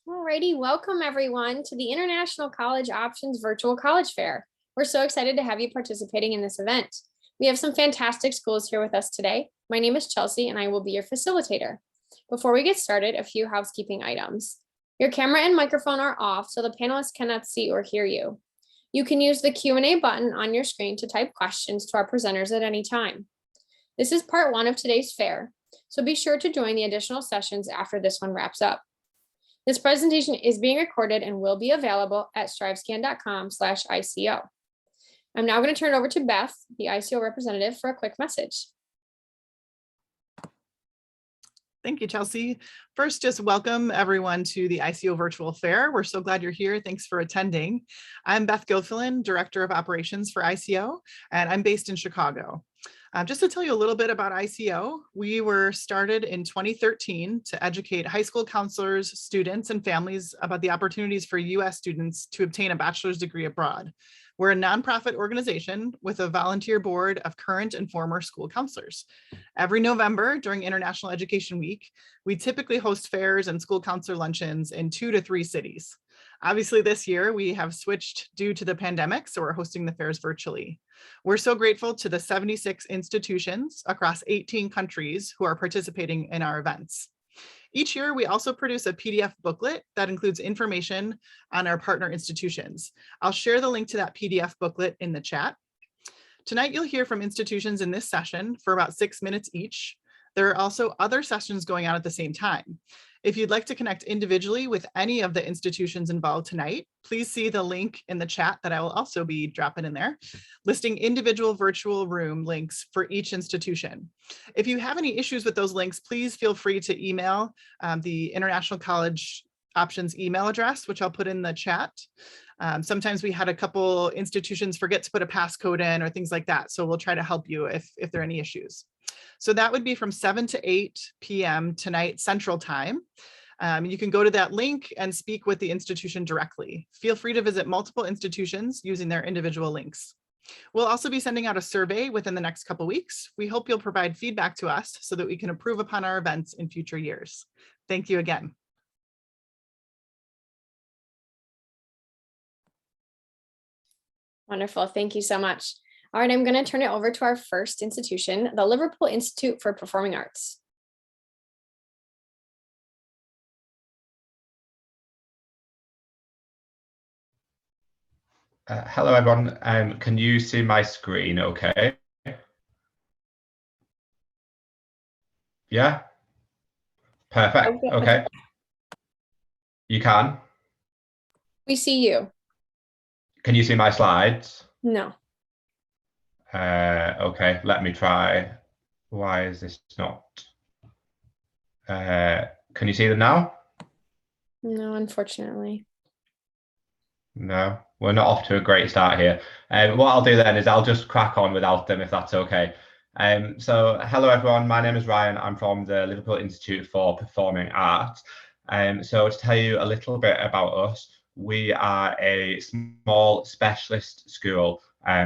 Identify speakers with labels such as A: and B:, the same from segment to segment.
A: Alrighty, welcome everyone to the International College Options Virtual College Fair. We're so excited to have you participating in this event. We have some fantastic schools here with us today. My name is Chelsea and I will be your facilitator. Before we get started, a few housekeeping items. Your camera and microphone are off so the panelists cannot see or hear you. You can use the Q&A button on your screen to type questions to our presenters at any time. This is part one of today's fair, so be sure to join the additional sessions after this one wraps up. This presentation is being recorded and will be available at strivescan.com/ICO. I'm now going to turn it over to Beth, the ICO representative, for a quick message.
B: Thank you, Chelsea. First, just welcome everyone to the ICO Virtual Fair. We're so glad you're here. Thanks for attending. I'm Beth Gilfillan, Director of Operations for ICO, and I'm based in Chicago. Just to tell you a little bit about ICO, we were started in 2013 to educate high school counselors, students, and families about the opportunities for US students to obtain a bachelor's degree abroad. We're a nonprofit organization with a volunteer board of current and former school counselors. Every November during International Education Week, we typically host fairs and school counselor luncheons in 2 to 3 cities. Obviously this year we have switched due to the pandemic, so we're hosting the fairs virtually. We're so grateful to the 76 institutions across 18 countries who are participating in our events. Each year, we also produce a PDF booklet that includes information on our partner institutions. I'll share the link to that PDF booklet in the chat. Tonight, you'll hear from institutions in this session for about 6 minutes each. There are also other sessions going on at the same time. If you'd like to connect individually with any of the institutions involved tonight, please see the link in the chat that I will also be dropping in there, listing individual virtual room links for each institution. If you have any issues with those links, please feel free to email the International College Options email address, which I'll put in the chat. Sometimes we had a couple institutions forget to put a passcode in or things like that, so we'll try to help you if there are any issues. So that would be from 7 to 8 p.m. tonight Central Time. You can go to that link and speak with the institution directly. Feel free to visit multiple institutions using their individual links. We'll also be sending out a survey within the next couple weeks. We hope you'll provide feedback to us so that we can improve upon our events in future years. Thank you again.
A: Wonderful, thank you so much. All right, I'm going to turn it over to our first institution, the Liverpool Institute for Performing Arts.
C: Hello, everyone. Can you see my screen okay? Yeah? Perfect. Okay. You can?
A: We see you.
C: Can you see my slides?
A: No.
C: Okay, let me try. Why is this not? Can you see them now?
A: No, unfortunately.
C: No, we're not off to a great start here. What I'll do then is I'll just crack on without them if that's okay. So hello everyone, my name is Ryan. I'm from the Liverpool Institute for Performing Arts. So to tell you a little bit about us, we are a small specialist school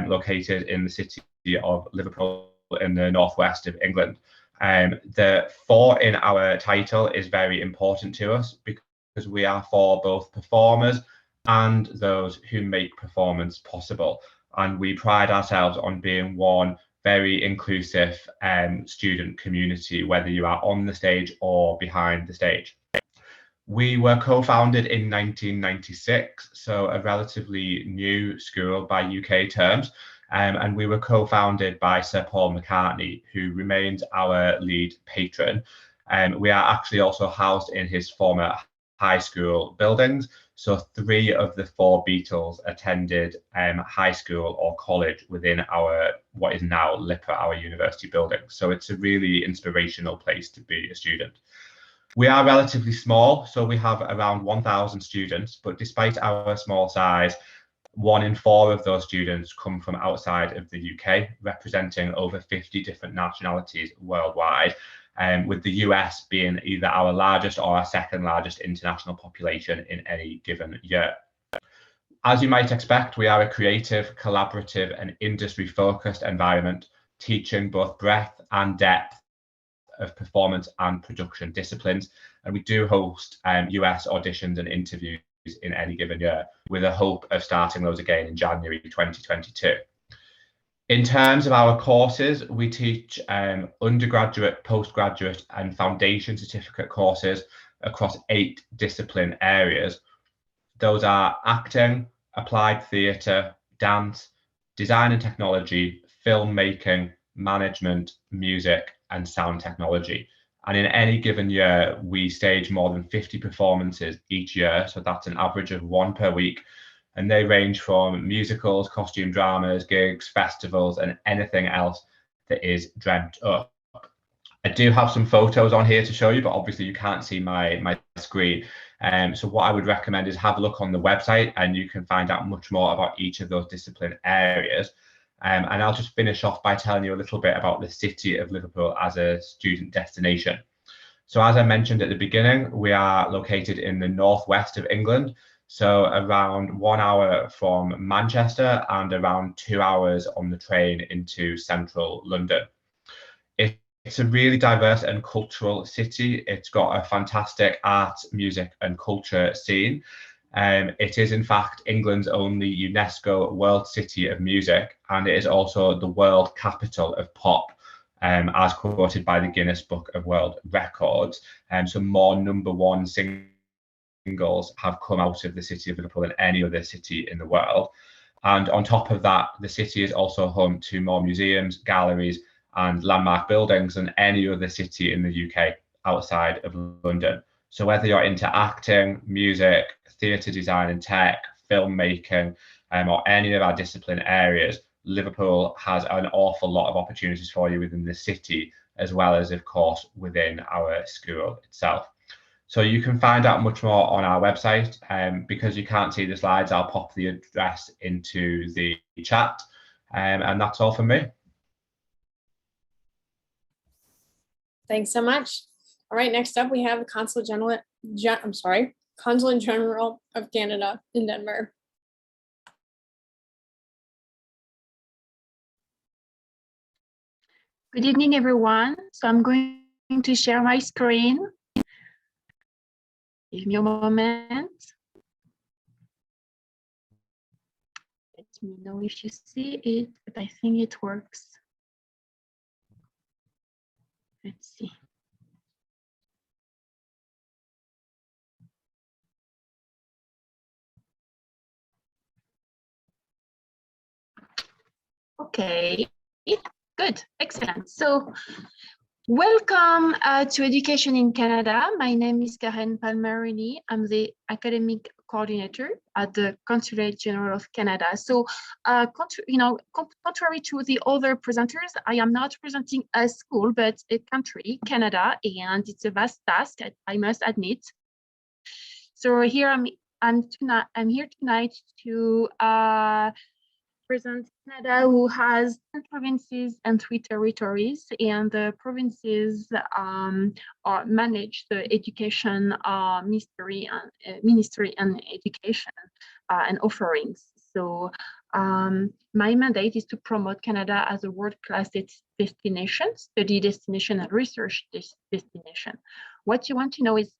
C: located in the city of Liverpool in the northwest of England. The "for" in our title is very important to us because we are for both performers and those who make performance possible. And we pride ourselves on being one very inclusive student community, whether you are on the stage or behind the stage. We were co-founded in 1996, so a relatively new school by UK terms, and we were co-founded by Sir Paul McCartney, who remains our lead patron. We are actually also housed in his former high school buildings, so 3 of the 4 Beatles attended high school or college within our what is now LIPA, our university building. So it's a really inspirational place to be a student. We are relatively small, so we have around 1,000 students, but despite our small size, 1 in 4 of those students come from outside of the UK, representing over 50 different nationalities worldwide, with the US being either our largest or our second largest international population in any given year. As you might expect, we are a creative, collaborative, and industry-focused environment, teaching both breadth and depth of performance and production disciplines. And we do host US auditions and interviews in any given year, with a hope of starting those again in January 2022. In terms of our courses, we teach undergraduate, postgraduate and foundation certificate courses across 8 discipline areas. Those are acting, applied theatre, dance, design and technology, filmmaking, management, music and sound technology. And in any given year, we stage more than 50 performances each year. So that's an average of 1 per week. And they range from musicals, costume dramas, gigs, festivals, and anything else that is dreamt up. I do have some photos on here to show you, but obviously you can't see my screen. So what I would recommend is have a look on the website and you can find out much more about each of those discipline areas. And I'll just finish off by telling you a little bit about the city of Liverpool as a student destination. So as I mentioned at the beginning, we are located in the northwest of England. So around 1 hour from Manchester and around 2 hours on the train into central London. It's a really diverse and cultural city. It's got a fantastic art, music and culture scene. It is in fact England's only UNESCO World City of Music, and it is also the world capital of pop, as quoted by the Guinness Book of World Records. So more #1 singles have come out of the city of Liverpool than any other city in the world. And on top of that, the city is also home to more museums, galleries and landmark buildings than any other city in the UK outside of London. So whether you're into acting, music, theatre design and tech, filmmaking, or any of our discipline areas, Liverpool has an awful lot of opportunities for you within the city, as well as, of course, within our school itself. So you can find out much more on our website. Because you can't see the slides, I'll pop the address into the chat. And that's all from me.
A: Thanks so much. All right, next up we have the Consulate General of Canada in Denver.
D: Good evening, everyone. So I'm going to share my screen. Give me a moment. Let me know if you see it, but I think it works. Let's see. Okay, good, excellent. So welcome to Education in Canada. My name is Karen Palmarini. I'm the academic coordinator at the Consulate General of Canada. So, contrary to the other presenters, I am not presenting a school, but a country, Canada, and it's a vast task, I must admit. So here I'm here tonight to present Canada, who has 10 provinces and 3 territories, and the provinces manage the education ministry and education and offerings. So my mandate is to promote Canada as a world-class destination, study destination and research destination. What you want to know is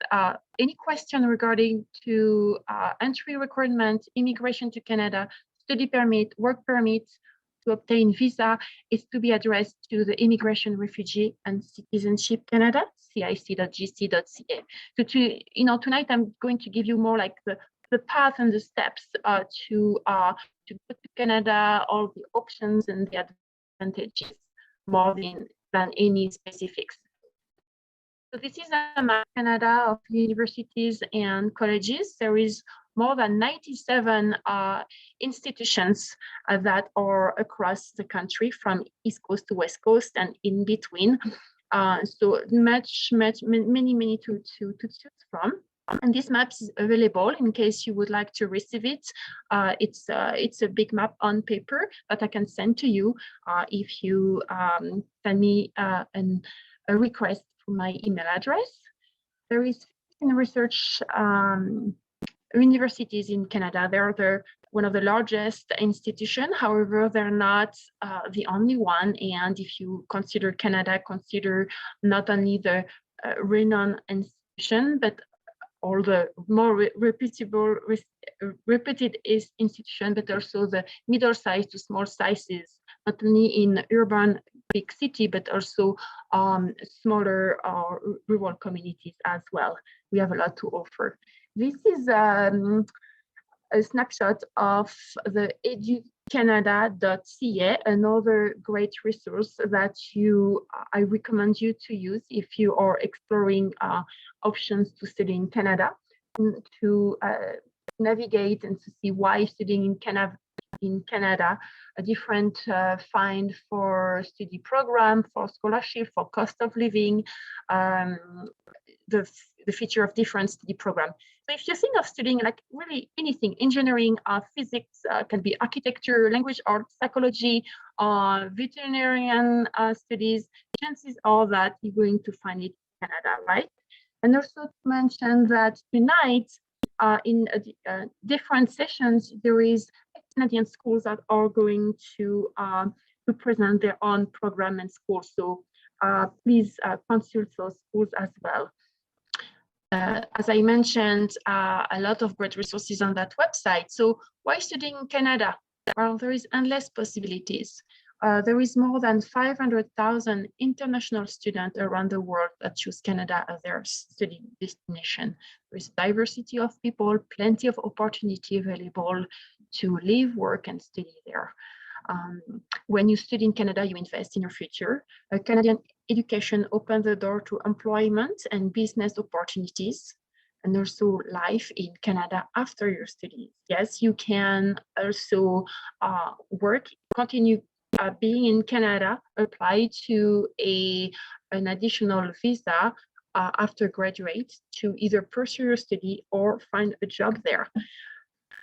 D: any question regarding to entry requirement, immigration to Canada, study permit, work permit, to obtain visa is to be addressed to the Immigration, Refugee and Citizenship Canada, cic.gc.ca. So tonight I'm going to give you more like the path and the steps to go to Canada, all the options and the advantages, more than any specifics. So this is a map of Canada of universities and colleges. There is more than 97 institutions that are across the country, from East Coast to West Coast and in between. So many to choose from. And this map is available in case you would like to receive it. It's a big map on paper that I can send to you if you send me a request for my email address. There is 15 research universities in Canada. They are the one of the largest institutions. However, they're not the only one. And if you consider Canada, consider not only the renowned institution, but all the more reputed institution, but also the middle-sized to small sizes, not only in urban big city, but also smaller rural communities as well. We have a lot to offer. This is a snapshot of the educanada.ca, another great resource that I recommend you to use if you are exploring options to study in Canada, to navigate and to see why studying in Canada, a different find for study program, for scholarship, for cost of living, the feature of different study program. So if you think of studying like really anything, engineering, physics, can be architecture, language arts, psychology, veterinarian studies, chances are that you're going to find it in Canada, right? And also to mention that tonight, in different sessions, there is Canadian schools that are going to present their own program and schools. So please consult those schools as well. As I mentioned, a lot of great resources on that website. So why studying in Canada? Well, there is endless possibilities. There is more than 500,000 international students around the world that choose Canada as their study destination. There is diversity of people, plenty of opportunity available to live, work, and study there. When you study in Canada, you invest in your future. Canadian education opens the door to employment and business opportunities, and also life in Canada after your studies. Yes, you can also work, continue being in Canada, apply to an additional visa after graduate to either pursue your study or find a job there.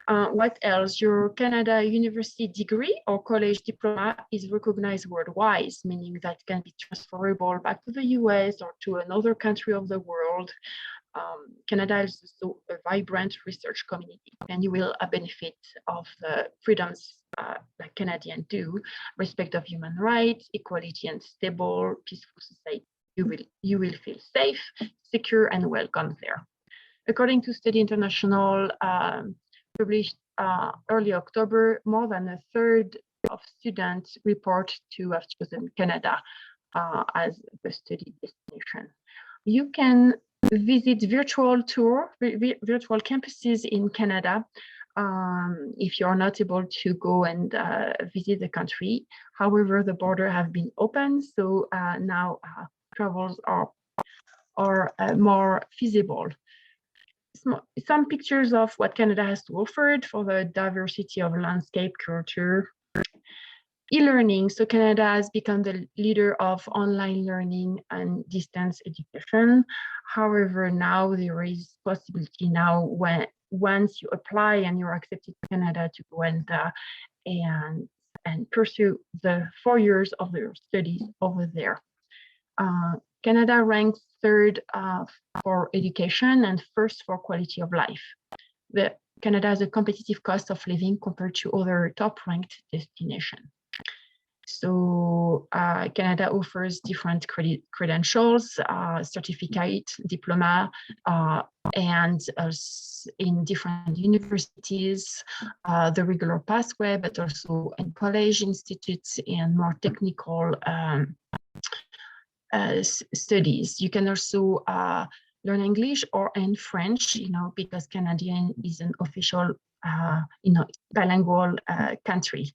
D: What else? Your Canada University degree or college diploma is recognized worldwide, meaning that can be transferable back to the US or to another country of the world. Canada is also a vibrant research community, and you will benefit of the freedoms that Canadians do, respect of human rights, equality, and stable, peaceful society. You will feel safe, secure, and welcome there. According to Study International, published early October, more than a third of students report to have chosen Canada as the study destination. You can visit virtual campuses in Canada if you're not able to go and visit the country. However, the border have been open, so now travels are more feasible. Some pictures of what Canada has to offer for the diversity of landscape, culture, e-learning. So Canada has become the leader of online learning and distance education. However, now there is possibility now once you apply and you're accepted to Canada to go and pursue the 4 years of their studies over there. Canada ranks third for education and first for quality of life. Canada has a competitive cost of living compared to other top-ranked destinations. So Canada offers different credentials, certificate, diploma, and in different universities, the regular pathway, but also in college institutes and more technical studies. You can also learn English or in French, because Canadian is an official, bilingual country.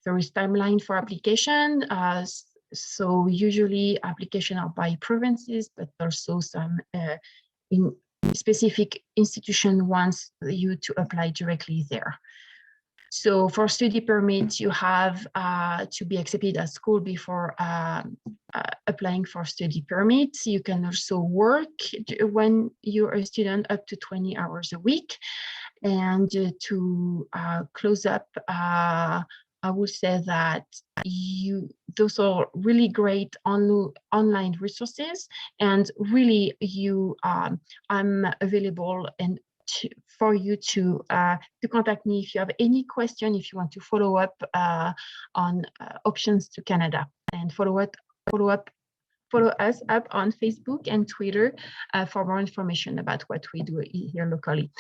D: There is timeline for application. So usually application are by provinces, but also some in specific institution wants you to apply directly there. So for study permit, you have to be accepted at school before applying for study permit. You can also work when you're a student up to 20 hours a week. And to close up, I would say that those are really great online resources, and really I'm available and for you to contact me if you have any question, if you want to follow up on options to Canada, and follow us up on Facebook and Twitter for more information about what we do here locally.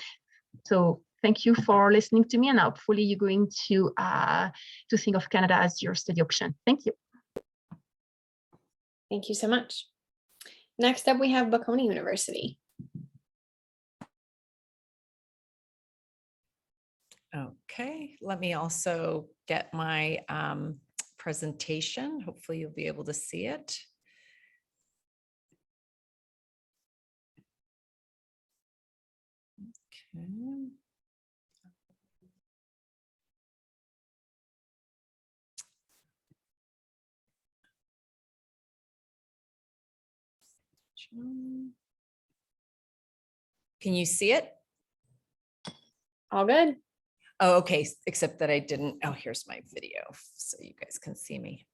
D: So thank you for listening to me, and hopefully you're going to think of Canada as your study option. Thank you.
A: Thank you so much. Next up, we have Bocconi University.
E: Okay, let me also get my presentation. Hopefully you'll be able to see it. Okay. Can you see it?
A: All good.
E: Oh, okay, except that I didn't. Oh, here's my video so you guys can see me.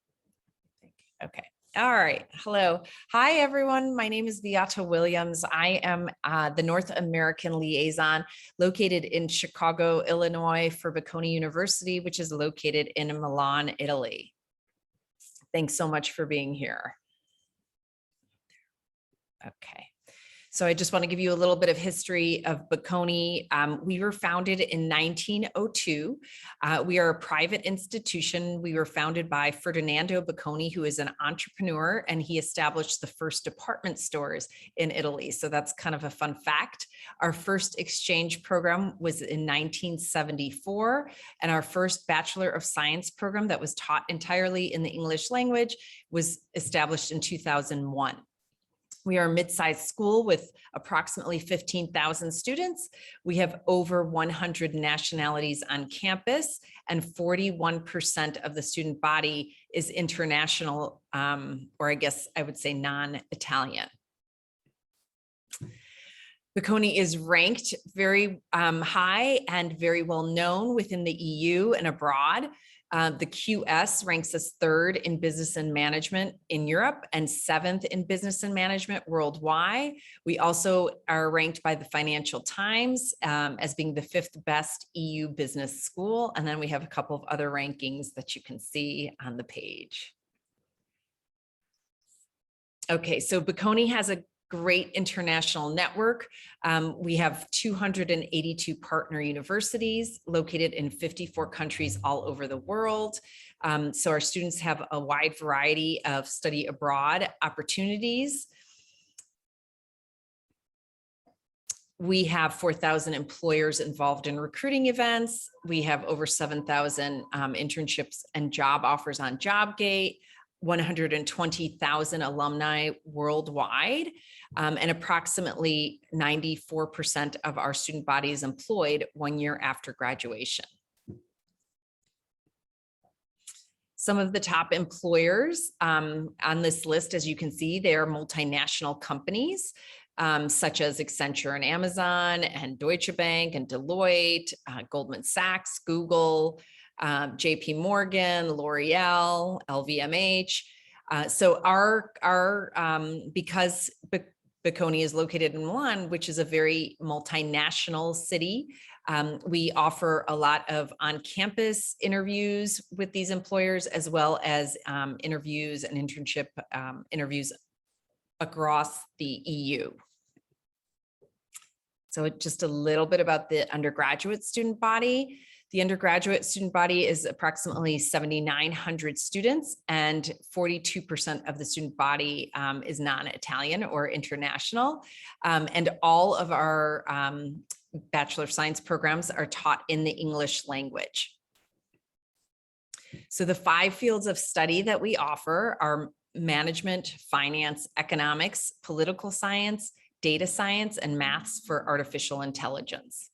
E: Okay. All right. Hello. Hi, everyone. My name is Beata Williams. I am the North American liaison located in Chicago, Illinois for Bocconi University, which is located in Milan, Italy. Thanks so much for being here. Okay. So I just want to give you a little bit of history of Bocconi. We were founded in 1902. We are a private institution. We were founded by Ferdinando Bocconi, who is an entrepreneur, and he established the first department stores in Italy. So that's kind of a fun fact. Our first exchange program was in 1974, and our first Bachelor of Science program that was taught entirely in the English language was established in 2001. We are a mid-sized school with approximately 15,000 students. We have over 100 nationalities on campus, and 41% of the student body is international, or I guess I would say non-Italian. Bocconi is ranked very high and very well known within the EU and abroad. The QS ranks us 3rd in business and management in Europe and 7th in business and management worldwide. We also are ranked by the Financial Times as being the 5th best EU business school. And then we have a couple of other rankings that you can see on the page. Okay, so Bocconi has a great international network. We have 282 partner universities located in 54 countries all over the world. So our students have a wide variety of study abroad opportunities. We have 4,000 employers involved in recruiting events. We have over 7,000 internships and job offers on JobGate, 120,000 alumni worldwide, and approximately 94% of our student body is employed 1 year after graduation. Some of the top employers on this list, as you can see, they are multinational companies, such as Accenture and Amazon and Deutsche Bank and Deloitte, Goldman Sachs, Google, JP Morgan, L'Oreal, LVMH. So because Bocconi is located in Milan, which is a very multinational city, we offer a lot of on-campus interviews with these employers, as well as interviews and internship interviews across the EU. So just a little bit about the undergraduate student body. The undergraduate student body is approximately 7,900 students, and 42% of the student body is non-Italian or international. And all of our Bachelor of Science programs are taught in the English language. So the 5 fields of study that we offer are management, finance, economics, political science, data science, and maths for artificial intelligence.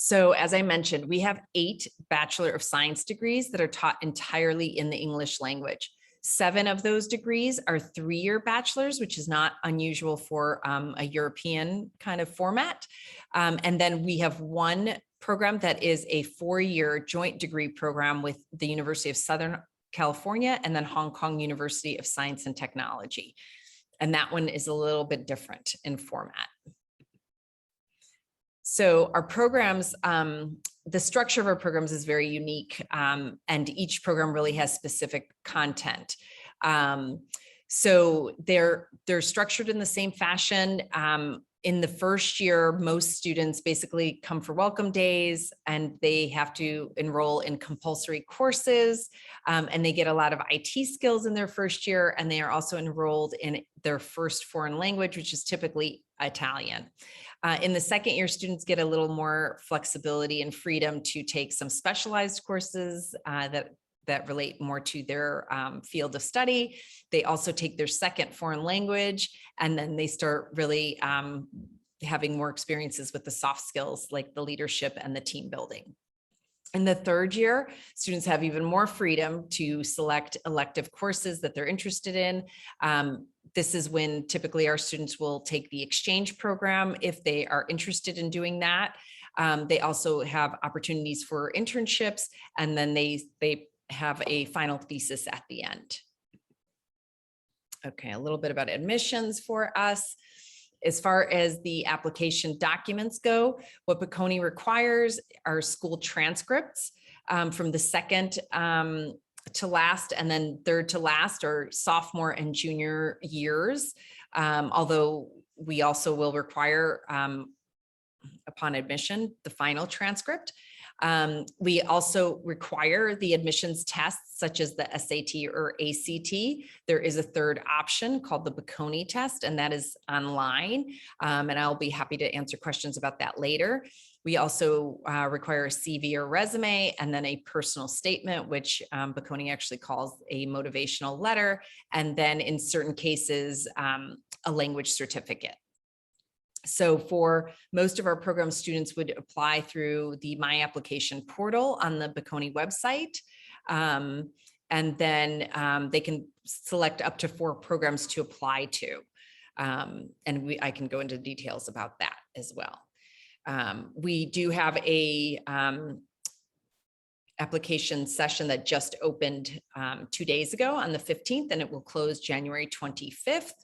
E: So as I mentioned, we have 8 Bachelor of Science degrees that are taught entirely in the English language. 7 of those degrees are 3-year bachelors, which is not unusual for a European kind of format. And then we have 1 program that is a 4-year joint degree program with the University of Southern California and then Hong Kong University of Science and Technology. And that one is a little bit different in format. So our programs, the structure of our programs is very unique, and each program really has specific content. So they're structured in the same fashion. In the first year, most students basically come for welcome days, and they have to enroll in compulsory courses, and they get a lot of IT skills in their first year, and they are also enrolled in their first foreign language, which is typically Italian. In the second year, students get a little more flexibility and freedom to take some specialized courses that relate more to their field of study. They also take their second foreign language, and then they start really having more experiences with the soft skills like the leadership and the team building. In the third year, students have even more freedom to select elective courses that they're interested in. This is when typically our students will take the exchange program if they are interested in doing that. They also have opportunities for internships, and then they have a final thesis at the end. Okay, a little bit about admissions for us. As far as the application documents go, what Bocconi requires are school transcripts from the second to last, and then third to last, or sophomore and junior years. Although we also will require, upon admission, the final transcript. We also require the admissions tests such as the SAT or ACT. There is a third option called the Bocconi test, and that is online. And I'll be happy to answer questions about that later. We also require a CV or resume, and then a personal statement, which Bocconi actually calls a motivational letter. And then in certain cases, a language certificate. So for most of our program, students would apply through the My Application portal on the Bocconi website. And then they can select up to 4 programs to apply to. And I can go into details about that as well. We do have a application session that just opened 2 days ago on the 15th, and it will close January 25th.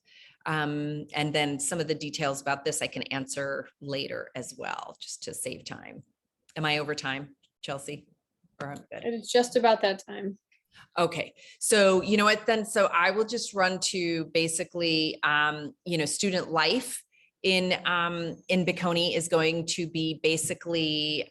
E: And then some of the details about this I can answer later as well, just to save time. Am I over time, Chelsea? Or I'm good?
A: It's just about that time.
E: Okay, so you know what then? So I will just run to basically, student life in Bocconi is going to be basically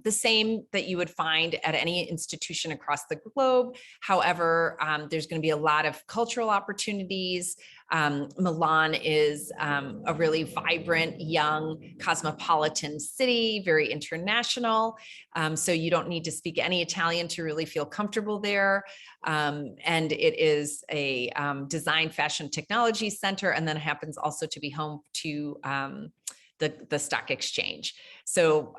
E: the same that you would find at any institution across the globe. However, there's going to be a lot of cultural opportunities. Milan is a really vibrant, young, cosmopolitan city, very international. So you don't need to speak any Italian to really feel comfortable there. And it is a design, fashion, technology center, and then it happens also to be home to the stock exchange. So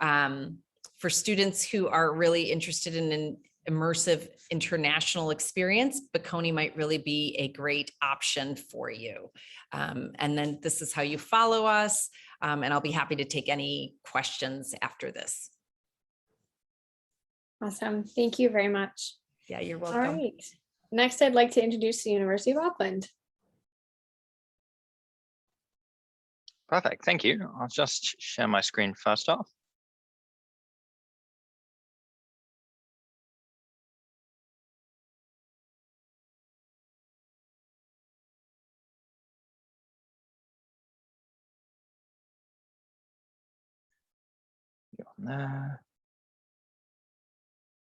E: for students who are really interested in an immersive international experience, Bocconi might really be a great option for you. And then this is how you follow us. And I'll be happy to take any questions after this.
A: Awesome. Thank you very much.
E: Yeah, you're
A: All
E: welcome.
A: right. Next, I'd like to introduce the University of Auckland.
F: Perfect. Thank you. I'll just share my screen first off.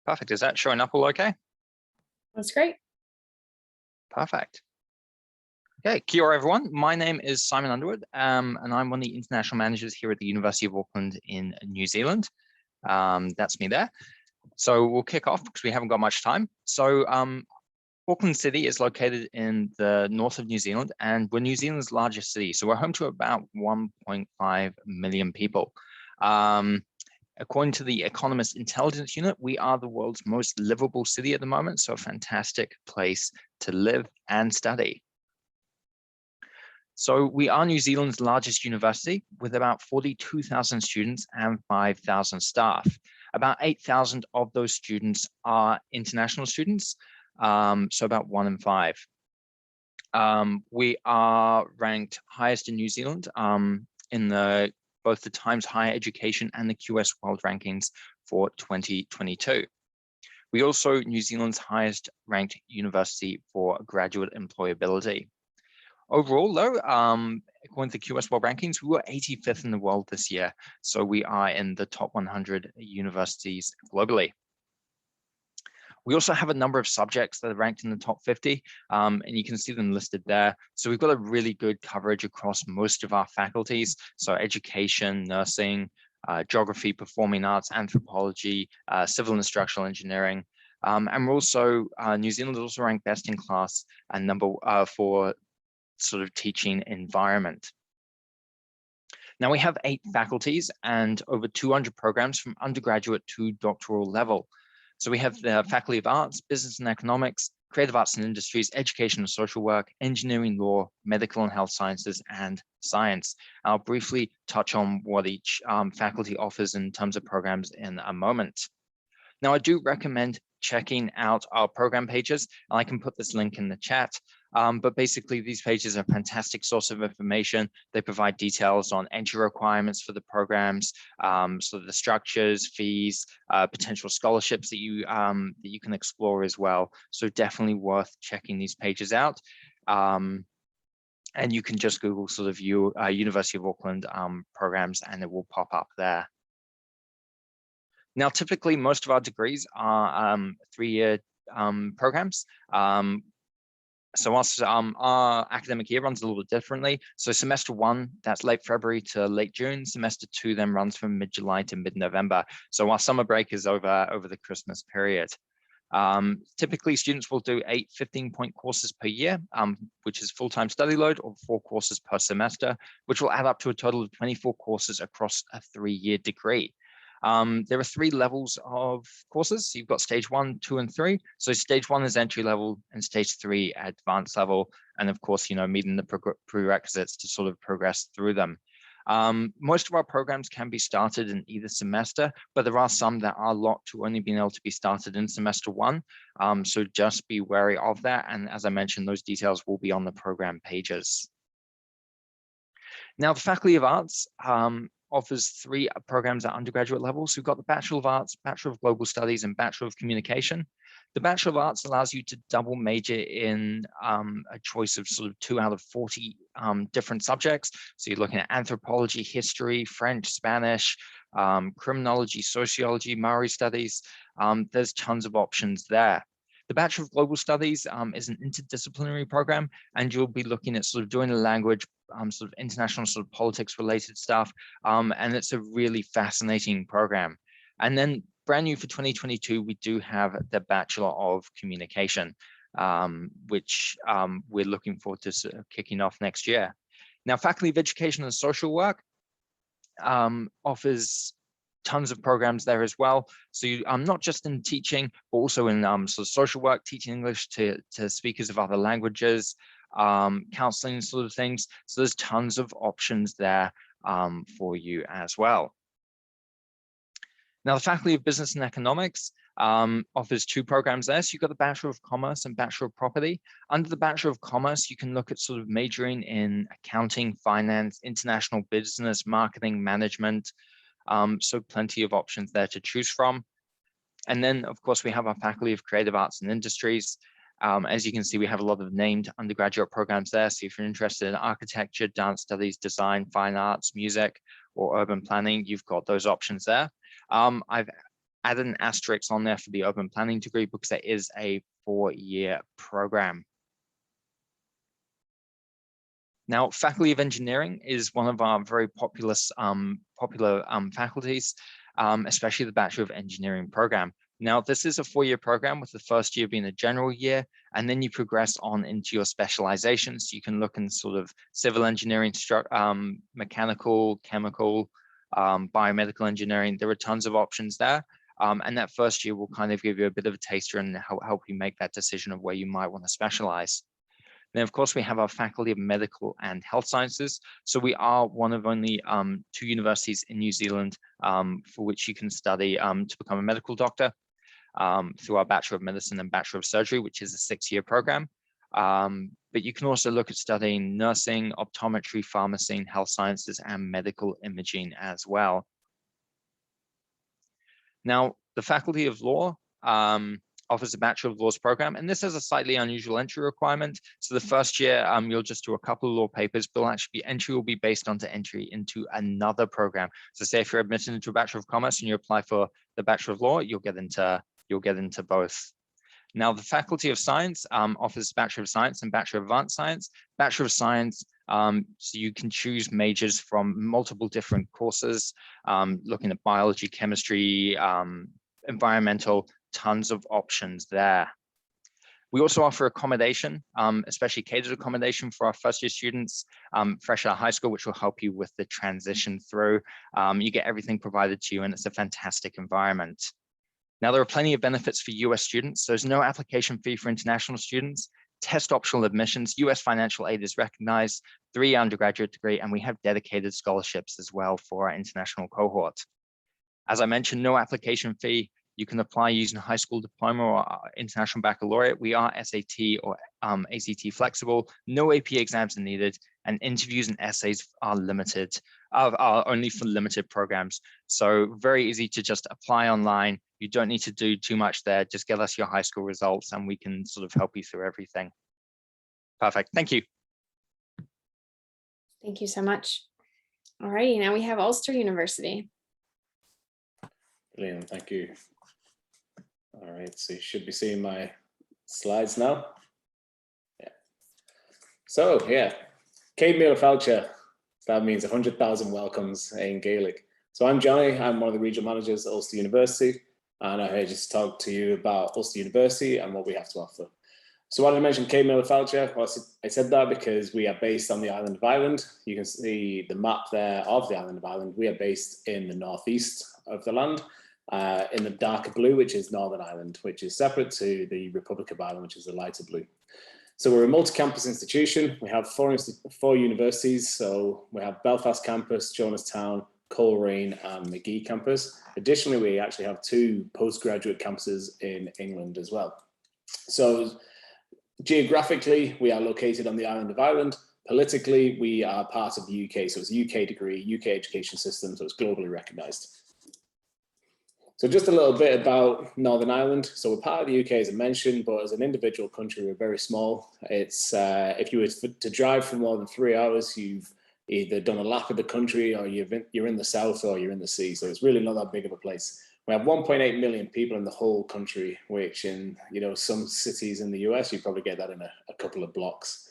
F: Perfect. Is that showing up all okay?
A: That's great.
F: Perfect. Okay, kia ora everyone. My name is Simon Underwood, and I'm one of the international managers here at the University of Auckland in New Zealand. That's me there. So we'll kick off because we haven't got much time. So Auckland City is located in the north of New Zealand, and we're New Zealand's largest city. So we're home to about 1.5 million people. According to the Economist Intelligence Unit, we are the world's most livable city at the moment. So a fantastic place to live and study. So we are New Zealand's largest university with about 42,000 students and 5,000 staff. About 8,000 of those students are international students, so about 1 in 5. We are ranked highest in New Zealand in the both the Times Higher Education and the QS World Rankings for 2022. We also New Zealand's highest ranked university for graduate employability. Overall, though, according to the QS World Rankings, we were 85th in the world this year. So we are in the top 100 universities globally. We also have a number of subjects that are ranked in the top 50, and you can see them listed there. So we've got a really good coverage across most of our faculties. So education, nursing, geography, performing arts, anthropology, civil and structural engineering. And we're also, New Zealand is also ranked best in class and for sort of teaching environment. Now we have 8 faculties and over 200 programs from undergraduate to doctoral level. So we have the Faculty of Arts, Business and Economics, Creative Arts and Industries, Education and Social Work, Engineering, Law, Medical and Health Sciences, and Science. I'll briefly touch on what each faculty offers in terms of programs in a moment. Now, I do recommend checking out our program pages, and I can put this link in the chat. But basically, these pages are a fantastic source of information. They provide details on entry requirements for the programs, so the structures, fees, potential scholarships that you can explore as well. So definitely worth checking these pages out. And you can just Google sort of University of Auckland programs, and it will pop up there. Now, typically, most of our degrees are 3-year programs. So our academic year runs a little bit differently. So semester 1, that's late February to late June. Semester 2 then runs from mid-July to mid-November. So our summer break is over the Christmas period. Typically, students will do 8 15-point courses per year, which is full-time study load, or 4 courses per semester, which will add up to a total of 24 courses across a 3-year degree. There are 3 levels of courses. So you've got stage 1, 2, and 3. So stage 1 is entry level and stage 3 advanced level. And of course, meeting the prerequisites to sort of progress through them. Most of our programs can be started in either semester, but there are some that are locked to only being able to be started in semester 1. So just be wary of that. And as I mentioned, those details will be on the program pages. Now, the Faculty of Arts offers 3 programs at undergraduate level. So we've got the Bachelor of Arts, Bachelor of Global Studies, and Bachelor of Communication. The Bachelor of Arts allows you to double major in a choice of sort of 2 out of 40 different subjects. So you're looking at anthropology, history, French, Spanish, criminology, sociology, Maori studies. There's tons of options there. The Bachelor of Global Studies is an interdisciplinary program, and you'll be looking at sort of doing the language, sort of international sort of politics related stuff. And it's a really fascinating program. And then brand new for 2022, we do have the Bachelor of Communication, which we're looking forward to sort of kicking off next year. Now, Faculty of Education and Social Work offers tons of programs there as well. So not just in teaching, but also in sort of social work, teaching English to speakers of other languages, counseling sort of things. So there's tons of options there for you as well. Now, the Faculty of Business and Economics offers 2 programs there. So you've got the Bachelor of Commerce and Bachelor of Property. Under the Bachelor of Commerce, you can look at sort of majoring in accounting, finance, international business, marketing, management. So plenty of options there to choose from. And then, of course, we have our Faculty of Creative Arts and Industries. As you can see, we have a lot of named undergraduate programs there. So if you're interested in architecture, dance studies, design, fine arts, music, or urban planning, you've got those options there. I've added an asterisk on there for the urban planning degree because it is a 4-year program. Now, Faculty of Engineering is one of our very popular faculties, especially the Bachelor of Engineering program. Now, this is a 4-year program with the first year being a general year, and then you progress on into your specializations. So you can look in sort of civil engineering, mechanical, chemical, biomedical engineering. There are tons of options there. And that first year will kind of give you a bit of a taster and help you make that decision of where you might want to specialize. Then, of course, we have our Faculty of Medical and Health Sciences. So we are one of only 2 universities in New Zealand for which you can study to become a medical doctor through our Bachelor of Medicine and Bachelor of Surgery, which is a 6-year program. but you can also look at studying nursing, optometry, pharmacy, health sciences, and medical imaging as well. Now, the Faculty of Law offers a Bachelor of Laws program, and this has a slightly unusual entry requirement. So the first year, you'll just do a couple of law papers, but entry will be based on entry into another program. So say if you're admitted into a Bachelor of Commerce and you apply for the Bachelor of Law, you'll get into both. Now, the Faculty of Science offers Bachelor of Science and Bachelor of Advanced Science. Bachelor of Science, so you can choose majors from multiple different courses, looking at biology, chemistry, environmental, tons of options there. We also offer accommodation, especially catered accommodation for our first year students, fresh out of high school, which will help you with the transition through. You get everything provided to you, and it's a fantastic environment. Now, there are plenty of benefits for US students. There's no application fee for international students, test optional admissions, US financial aid is recognized, 3 undergraduate degree, and we have dedicated scholarships as well for our international cohort. As I mentioned, no application fee. You can apply using a high school diploma or international baccalaureate. We are SAT or ACT flexible. No AP exams are needed, and interviews and essays are limited, are only for limited programs. So very easy to just apply online. You don't need to do too much there. Just give us your high school results and we can sort of help you through everything. Perfect. Thank you.
A: Thank you so much. All righty, now we have Ulster University.
G: Brilliant, thank you. All right, so you should be seeing my slides now. Yeah. So yeah, Céad Míle Fáilte. That means 100,000 welcomes in Gaelic. So I'm Johnny, I'm one of the regional managers at Ulster University, and I'm here just to talk to you about Ulster University and what we have to offer. So why did I mention Céad Míle Fáilte? Well, I said that because we are based on the island of Ireland. You can see the map there of the island of Ireland. We are based in the northeast of the land, in the darker blue, which is Northern Ireland, which is separate to the Republic of Ireland, which is the lighter blue. So we're a multi-campus institution. We have four universities. So we have Belfast campus, Jonestown, Coleraine and McGee campus. Additionally, we actually have 2 postgraduate campuses in England as well. So geographically, we are located on the island of Ireland. Politically, we are part of the UK. So it's a UK degree, UK education system. So it's globally recognized. So just a little bit about Northern Ireland. So we're part of the UK, as I mentioned, but as an individual country, we're very small. It's if you were to drive for more than 3 hours, you've either done a lap of the country, or you're in the south, or you're in the sea. So it's really not that big of a place. We have 1.8 million people in the whole country, which in some cities in the US, you probably get that in a couple of blocks.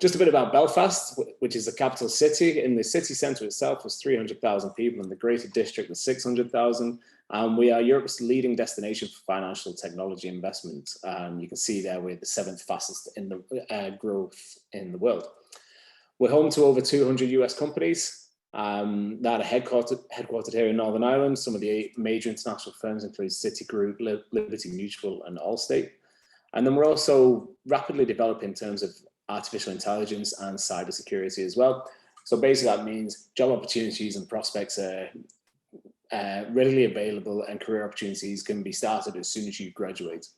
G: Just a bit about Belfast, which is the capital city. In the city centre itself, there's 300,000 people. In the Greater District, there's 600,000. We are Europe's leading destination for financial technology investment. You can see there we're the 7th fastest in the growth in the world. We're home to over 200 US companies that are headquartered here in Northern Ireland. Some of the major international firms include Citigroup, Liberty Mutual, and Allstate. And then we're also rapidly developing in terms of artificial intelligence and cybersecurity as well. So basically that means job opportunities and prospects are readily available, and career opportunities can be started as soon as you graduate.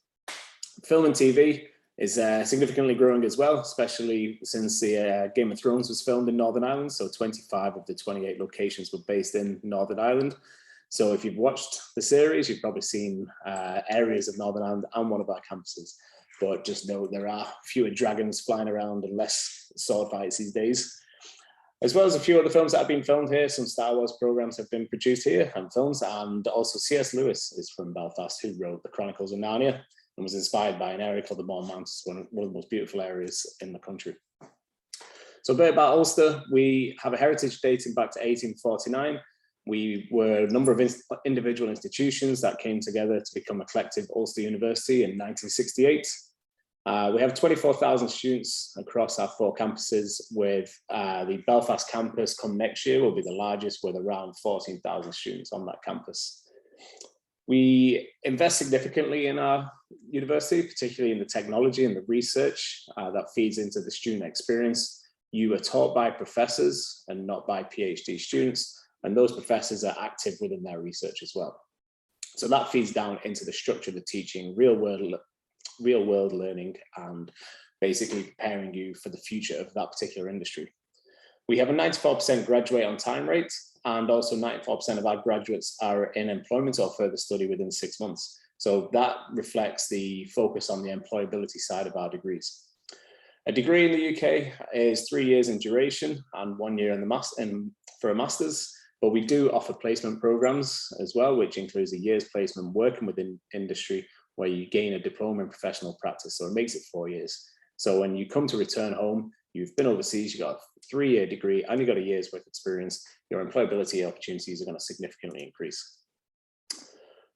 G: Film and TV is significantly growing as well, especially since the Game of Thrones was filmed in Northern Ireland. So 25 of the 28 locations were based in Northern Ireland. So if you've watched the series, you've probably seen areas of Northern Ireland and one of our campuses. But just know there are fewer dragons flying around and less sword fights these days. As well as a few other films that have been filmed here. Some Star Wars programs have been produced here and films, and also C.S. Lewis is from Belfast, who wrote The Chronicles of Narnia and was inspired by an area called the Moormounts, one of the most beautiful areas in the country. So a bit about Ulster. We have a heritage dating back to 1849. We were a number of individual institutions that came together to become a collective Ulster University in 1968. We have 24,000 students across our 4 campuses, with the Belfast campus come next year will be the largest, with around 14,000 students on that campus. We invest significantly in our university, particularly in the technology and the research that feeds into the student experience. You are taught by professors and not by PhD students, and those professors are active within their research as well. So that feeds down into the structure of the teaching, real world learning, and basically preparing you for the future of that particular industry. We have a 94% graduate on time rate, and also 94% of our graduates are in employment or further study within 6 months. So that reflects the focus on the employability side of our degrees. A degree in the UK is 3 years in duration and 1 year for a master's, but we do offer placement programs as well, which includes a year's placement working within industry where you gain a diploma in professional practice. So it makes it 4 years. So when you come to return home, you've been overseas, you got a 3-year degree and you got a year's worth of experience, your employability opportunities are going to significantly increase.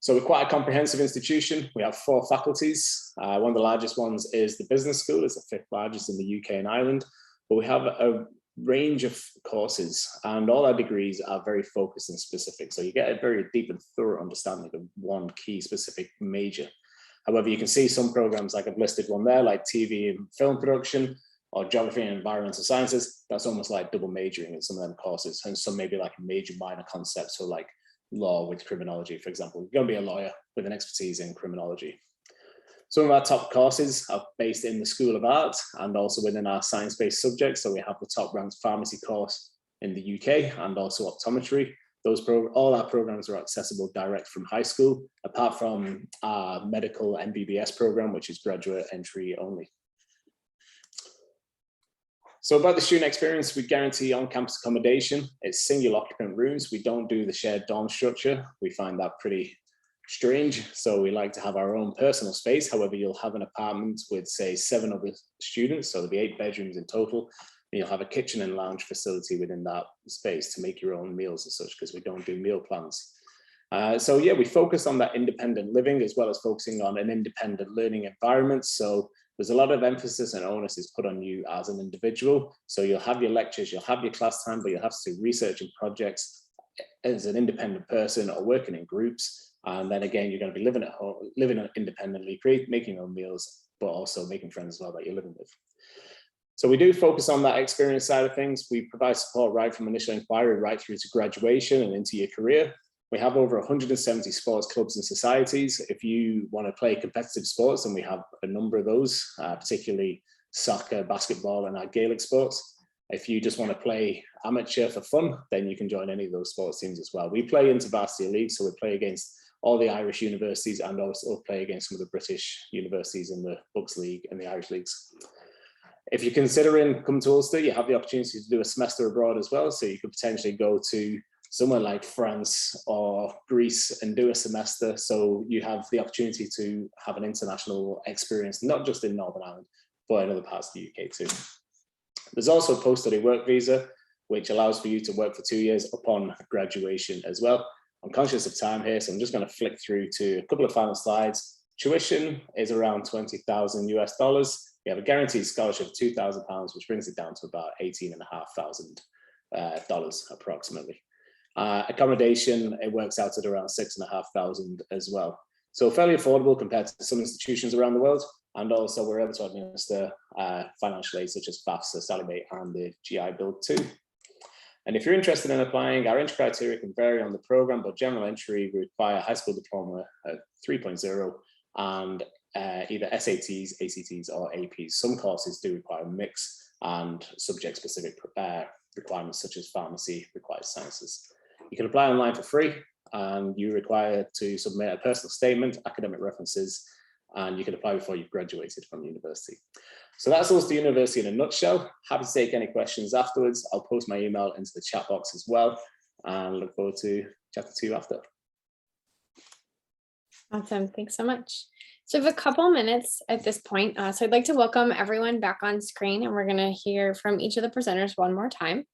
G: So we're quite a comprehensive institution. We have 4 faculties. One of the largest ones is the business school. It's the 5th largest in the UK and Ireland, but we have a range of courses and all our degrees are very focused and specific. So you get a very deep and thorough understanding of one key specific major. However, you can see some programs like I've listed one there, like TV and film production or geography and environmental sciences. That's almost like double majoring in some of them courses, and some maybe like a major minor concept. So like law with criminology, for example. You're going to be a lawyer with an expertise in criminology. Some of our top courses are based in the School of Art and also within our science-based subjects. So we have the top ranked pharmacy course in the UK and also optometry. All our programs are accessible direct from high school, apart from our medical MBBS program, which is graduate entry only. So about the student experience, we guarantee on-campus accommodation. It's single occupant rooms. We don't do the shared dorm structure. We find that pretty strange. So we like to have our own personal space. However, you'll have an apartment with, say, 7 other students. So there'll be 8 bedrooms in total. And you'll have a kitchen and lounge facility within that space to make your own meals and such, because we don't do meal plans. So yeah, we focus on that independent living as well as focusing on an independent learning environment. So there's a lot of emphasis and onus is put on you as an individual. So you'll have your lectures, you'll have your class time, but you'll have to do research and projects as an independent person or working in groups. And then again, you're going to be living at home, living independently, making your own meals, but also making friends as well that you're living with. So we do focus on that experience side of things. We provide support right from initial inquiry right through to graduation and into your career. We have over 170 sports clubs and societies. If you want to play competitive sports, and we have a number of those, particularly soccer, basketball, and our Gaelic sports. If you just want to play amateur for fun, then you can join any of those sports teams as well. We play into varsity leagues, so we play against all the Irish universities and also play against some of the British universities in the Bucks League and the Irish leagues. If you're considering coming to Ulster, you have the opportunity to do a semester abroad as well. So you could potentially go to somewhere like France or Greece and do a semester. So you have the opportunity to have an international experience, not just in Northern Ireland, but in other parts of the UK too. There's also a post-study work visa, which allows for you to work for 2 years upon graduation as well. I'm conscious of time here, so I'm just going to flick through to a couple of final slides. Tuition is around $20,000 US. We have a guaranteed scholarship of £2,000, which brings it down to about $18,500 approximately. Accommodation, it works out at around $6,500 as well. So fairly affordable compared to some institutions around the world. And also we're able to administer financial aid such as FAFSA, Salary and the GI Bill too. And if you're interested in applying, our entry criteria can vary on the program, but general entry require a high school diploma at 3.0 and either SATs, ACTs, or APs. Some courses do require a mix and subject-specific requirements such as pharmacy requires sciences. You can apply online for free, and you're required to submit a personal statement, academic references, and you can apply before you've graduated from university. So that's Ulster University in a nutshell. Happy to take any questions afterwards. I'll post my email into the chat box as well, and look forward to chatting to you after.
A: Awesome, thanks so much. So we have a couple minutes at this point. So I'd like to welcome everyone back on screen, and we're gonna hear from each of the presenters one more time.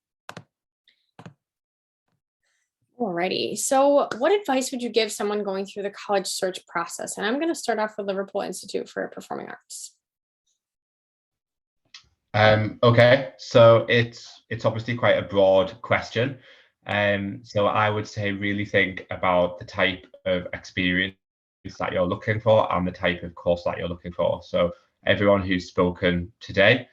A: Alrighty, so what advice would you give someone going through the college search process? And I'm gonna start off with Liverpool Institute for Performing Arts.
C: Okay, so it's obviously quite a broad question. So I would say really think about the type of experience that you're looking for and the type of course that you're looking for. So everyone who's spoken today,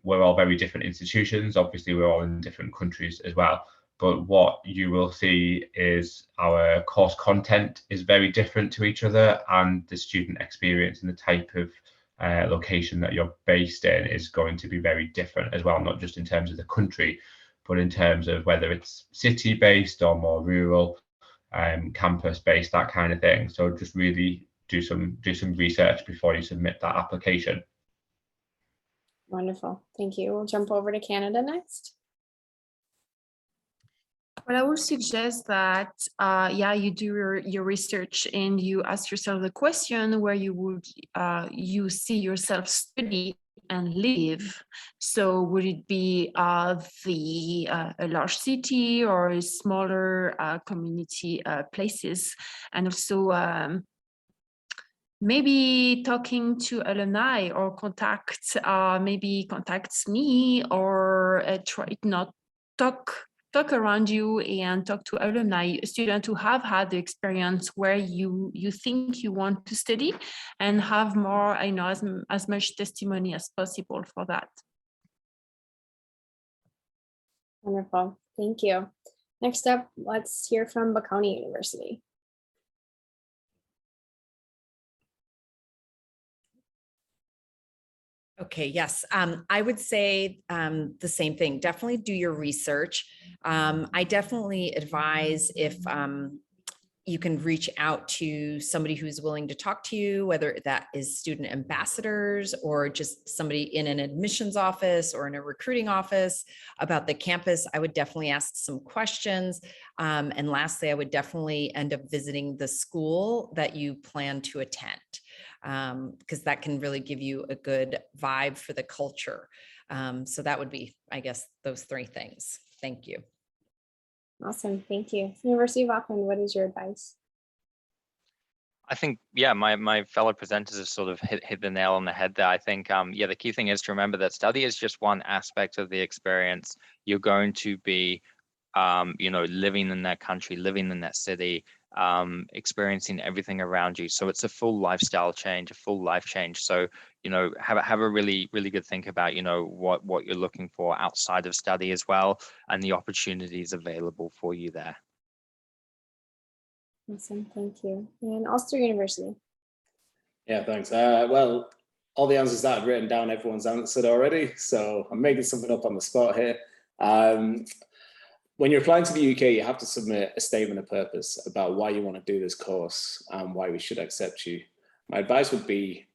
C: we're all very different institutions. Obviously, we're all in different countries as well. But what you will see is our course content is very different to each other, and the student experience and the type of location that you're based in is going to be very different as well, not just in terms of the country, but in terms of whether it's city based or more rural, campus based, that kind of thing. So just really do some research before you submit that application.
A: Wonderful. Thank you. We'll jump over to Canada next.
D: Well, I would suggest that, you do your research and you ask yourself the question where you would you see yourself study and live. So would it be a large city or a smaller community places? And also maybe talking to alumni or maybe contacts me, or try not talk around you and talk to alumni, students who have had the experience where you think you want to study, and have more, as much testimony as possible for that.
A: Wonderful. Thank you. Next up, let's hear from Bocconi University.
E: Okay, yes, I would say the same thing. Definitely do your research. I definitely advise if you can reach out to somebody who's willing to talk to you, whether that is student ambassadors or just somebody in an admissions office or in a recruiting office about the campus. I would definitely ask some questions. And lastly, I would definitely end up visiting the school that you plan to attend, because that can really give you a good vibe for the culture. So that would be, I guess, those three things. Thank you.
A: Awesome. Thank you. University of Auckland, what is your advice?
F: I think, my fellow presenters have sort of hit the nail on the head there. I think, the key thing is to remember that study is just one aspect of the experience. You're going to be, living in that country, living in that city, experiencing everything around you. So it's a full lifestyle change, a full life change. So, have a really, really good think about, what you're looking for outside of study as well, and the opportunities available for you there.
A: Awesome. Thank you. And Ulster University.
G: Yeah, thanks. Well, all the answers that I've written down, everyone's answered already. So I'm making something up on the spot here. When you're applying to the UK, you have to submit a statement of purpose about why you want to do this course and why we should accept you. My advice would be,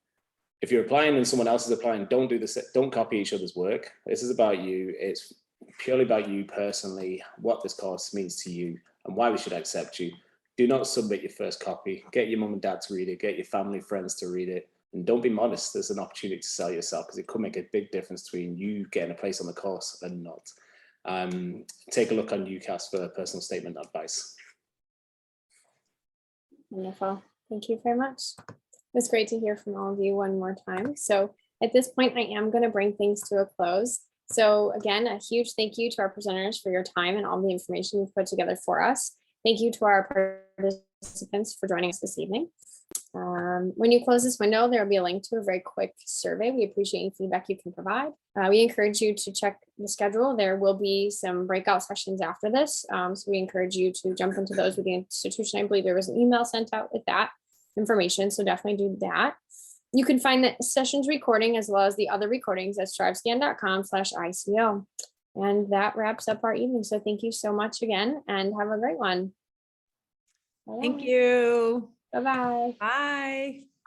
G: if you're applying and someone else is applying, don't do this. Don't copy each other's work. This is about you. It's purely about you personally, what this course means to you and why we should accept you. Do not submit your first copy. Get your mum and dad to read it. Get your family, friends to read it. And don't be modest. There's an opportunity to sell yourself, because it could make a big difference between you getting a place on the course and not. Take a look on UCAS for personal statement advice.
A: Wonderful. Thank you very much. It was great to hear from all of you one more time. So at this point, I am going to bring things to a close. So again, a huge thank you to our presenters for your time and all the information you've put together for us. Thank you to our participants for joining us this evening. When you close this window, there will be a link to a very quick survey. We appreciate any feedback you can provide. We encourage you to check the schedule. There will be some breakout sessions after this. So we encourage you to jump into those with the institution. I believe there was an email sent out with that information, so definitely do that. You can find the sessions recording as well as the other recordings at strivescan.com/ICO. And that wraps up our evening. So thank you so much again and have a great one.
E: Thank you.
A: Bye-bye.
E: Bye.